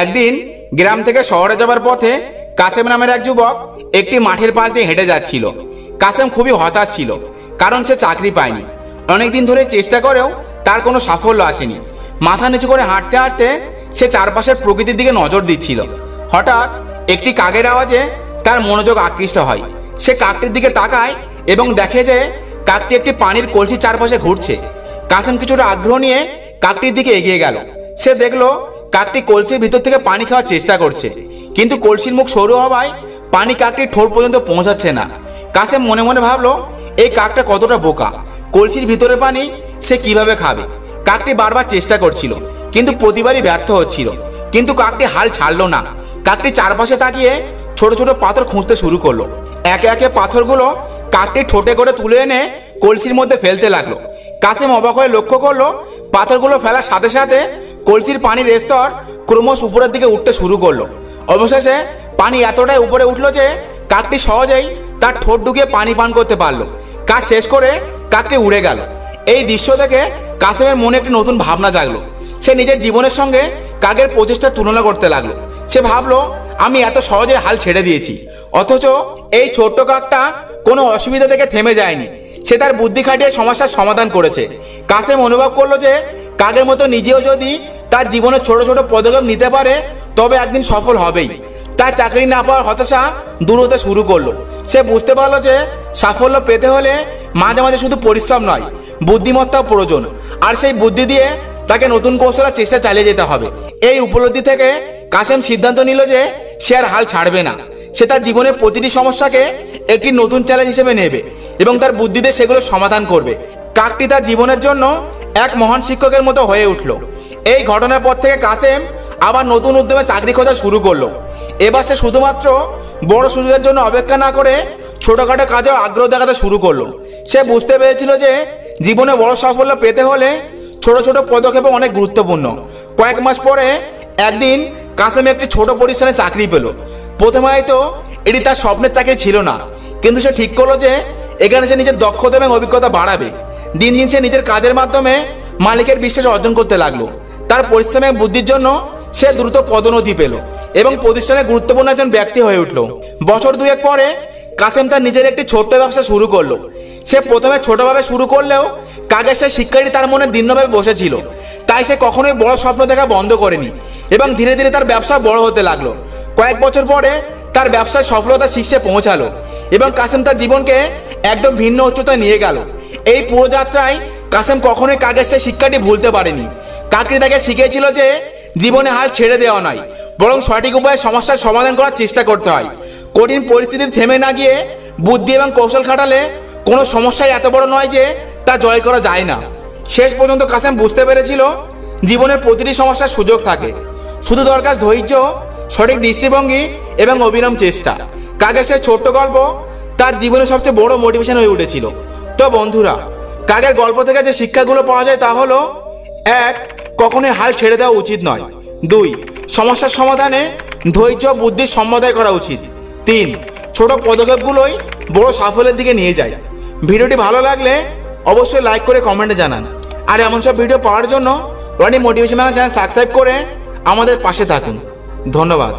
একদিন গ্রাম থেকে শহরে যাবার পথে কাসেম নামের এক যুবক একটি মাঠের পাশ দিয়ে হেঁটে যাচ্ছিল। কাসেম খুবই হতাশ ছিল, কারণ সে চাকরি পায়নি। অনেকদিন ধরে চেষ্টা করেও তার কোনো সাফল্য আসেনি। মাথা নিচু করে হাঁটতে হাঁটতে সে চারপাশের প্রকৃতির দিকে নজর দিচ্ছিল। হঠাৎ একটি কাকের আওয়াজে তার মনোযোগ আকৃষ্ট হয়। সে কাকটির দিকে তাকায় এবং দেখে যে কাকটি একটি পানির কলসির চারপাশে ঘুরছে। কাসেম কিছুটা আগ্রহ নিয়ে কাকটির দিকে এগিয়ে গেল। সে দেখলো কাকটি কলসির ভিতর থেকে পানি খাওয়ার চেষ্টা করছে, কিন্তু কলসির মুখ সরু হওয়ায় পানি কাকটির ঠোঁট পর্যন্ত পৌঁছাচ্ছে না। কাসেম মনে মনে ভাবলো, এই কাকটা কতটা বোকা, কলসির ভিতরে পানি সে কিভাবে খাবে। কাকটি বারবার চেষ্টা করছিল, কিন্তু প্রতিবারই ব্যর্থ হচ্ছিল। কিন্তু কাকটি হাল ছাড়লো না। কাকটি চারপাশে তাকিয়ে ছোট ছোট পাথর খুঁজতে শুরু করলো। একে একে পাথরগুলো কাকটি ঠোঁটে করে তুলে এনে কলসির মধ্যে ফেলতে লাগলো। কাসেম অবাক হয়ে লক্ষ্য করলো, পাথরগুলো ফেলার সাথে সাথে কলসির পানির স্তর ক্রমশ উপরের দিকে উঠতে শুরু করলো। অবশেষে পানি এতটাই উপরে উঠলো যে কাকটি সহজেই তার ঠোঁট ঢুকিয়ে পানি পান করতে পারলো। কাজ শেষ করে কাকটি উড়ে গেল। এই দৃশ্য দেখে কাসেমের মনে একটি নতুন ভাবনা জাগলো। সে নিজের জীবনের সঙ্গে কাকের প্রচেষ্টার তুলনা করতে লাগলো। সে ভাবলো, আমি এত সহজে হাল ছেড়ে দিয়েছি, অথচ এই ছোট্ট কাকটা কোনো অসুবিধা থেকে থেমে যায়নি। সে তার বুদ্ধি খাটিয়ে সমস্যার সমাধান করেছে। কাসেম অনুভব করলো যে কাকের মতো নিজেও যদি তার জীবনে ছোট ছোট পদক্ষেপ নিতে পারে তবে একদিন সফল হবেই। তার চাকরি না পাওয়ার হতাশা দূর হতে শুরু করলো। সে বুঝতে পারলো যে সাফল্য পেতে হলে মাঝে মাঝে শুধু পরিশ্রম নয়, বুদ্ধিমত্তাও প্রয়োজন। আর সেই বুদ্ধি দিয়ে তাকে নতুন কৌশলের চেষ্টা চালিয়ে যেতে হবে। এই উপলব্ধি থেকে কাসেম সিদ্ধান্ত নিল যে সে আর হাল ছাড়বে না। সে তার জীবনের প্রতিটি সমস্যাকে একটি নতুন চ্যালেঞ্জ হিসেবে নেবে এবং তার বুদ্ধিতে সেগুলো সমাধান করবে। কাকটি তার জীবনের জন্য এক মহান শিক্ষকের মতো হয়ে উঠল। এই ঘটনার পর থেকে কাসেম আবার নতুন উদ্যমে চাকরি খোঁজা শুরু করলো। এবার সে শুধুমাত্র বড় সুযোগের জন্য অপেক্ষা না করে ছোটখাটো কাজেও আগ্রহ দেখাতে শুরু করলো। সে বুঝতে পেরেছিল যে জীবনে বড় সাফল্য পেতে হলে ছোট ছোট পদক্ষেপ অনেক গুরুত্বপূর্ণ। কয়েক মাস পরে একদিন কাসেম একটি ছোট প্রতিষ্ঠানে চাকরি পেল। প্রথমে হয়তো এটি তার স্বপ্নের চাকরি ছিল না, কিন্তু সে ঠিক করলো যে এখানে সে নিজের দক্ষতা এবং অভিজ্ঞতা বাড়াবে। দিন দিন সে নিজের কাজের মাধ্যমে মালিকের বিশ্বাস অর্জন করতে লাগলো। তার পরিশ্রম এবং বুদ্ধির জন্য সে দ্রুত পদোন্নতি পেল এবং প্রতিষ্ঠানে গুরুত্বপূর্ণ একজন ব্যক্তি হয়ে উঠল। বছর দুয়েক পরে কাসেম তার নিজের একটি ছোট্ট ব্যবসা শুরু করলো। সে প্রথমে ছোটভাবে শুরু করলেও কাকের সেই শিক্ষাটি তার মনে দৃঢ়ভাবে বসেছিল। তাই সে কখনোই বড় স্বপ্ন দেখা বন্ধ করেনি এবং ধীরে ধীরে তার ব্যবসা বড় হতে লাগলো। কয়েক বছর পরে তার ব্যবসায় সফলতার শীর্ষে পৌঁছালো এবং কাসেম তার জীবনকে একদম ভিন্ন উচ্চতায় নিয়ে গেল। এই পুরো যাত্রায় কাসেম কখনোই কাকের সেই শিক্ষাটি ভুলতে পারেনি। কাকটি তাকে শিখিয়েছিল যে জীবনে হাল ছেড়ে দেওয়া নয়, বরং সঠিক উপায়ে সমস্যার সমাধান করার চেষ্টা করতে হয়। কঠিন পরিস্থিতি থেমে না গিয়ে বুদ্ধি এবং কৌশল খাটালে কোনো সমস্যাই এত বড় নয় যে তা জয় করা যায় না। শেষ পর্যন্ত কাসেম বুঝতে পেরেছিল জীবনের প্রতিটি সমস্যার সুযোগ থাকে, শুধু দরকার ধৈর্য, সঠিক দৃষ্টিভঙ্গি এবং অবিরাম চেষ্টা। কাকের সেই ছোট্ট গল্প তার জীবনের সবচেয়ে বড় মোটিভেশন হয়ে উঠেছিল। তো বন্ধুরা, কাকের গল্প থেকে যে শিক্ষাগুলো পাওয়া যায় তা হলো: 1. কখনোই হাল ছেড়ে দেওয়া উচিত নয়। 2. সমস্যার সমাধানে ধৈর্য বুদ্ধির সমন্বয় করা উচিত। 3. ছোট পদক্ষেপগুলোই বড় সাফল্যের দিকে নিয়ে যায়। ভিডিওটি ভালো লাগলে অবশ্যই লাইক করে কমেন্টে জানান। আর এমন সব ভিডিও পাওয়ার জন্য রনি মোটিভেশন চ্যানেল সাবস্ক্রাইব করে আমাদের পাশে থাকুন। ধন্যবাদ।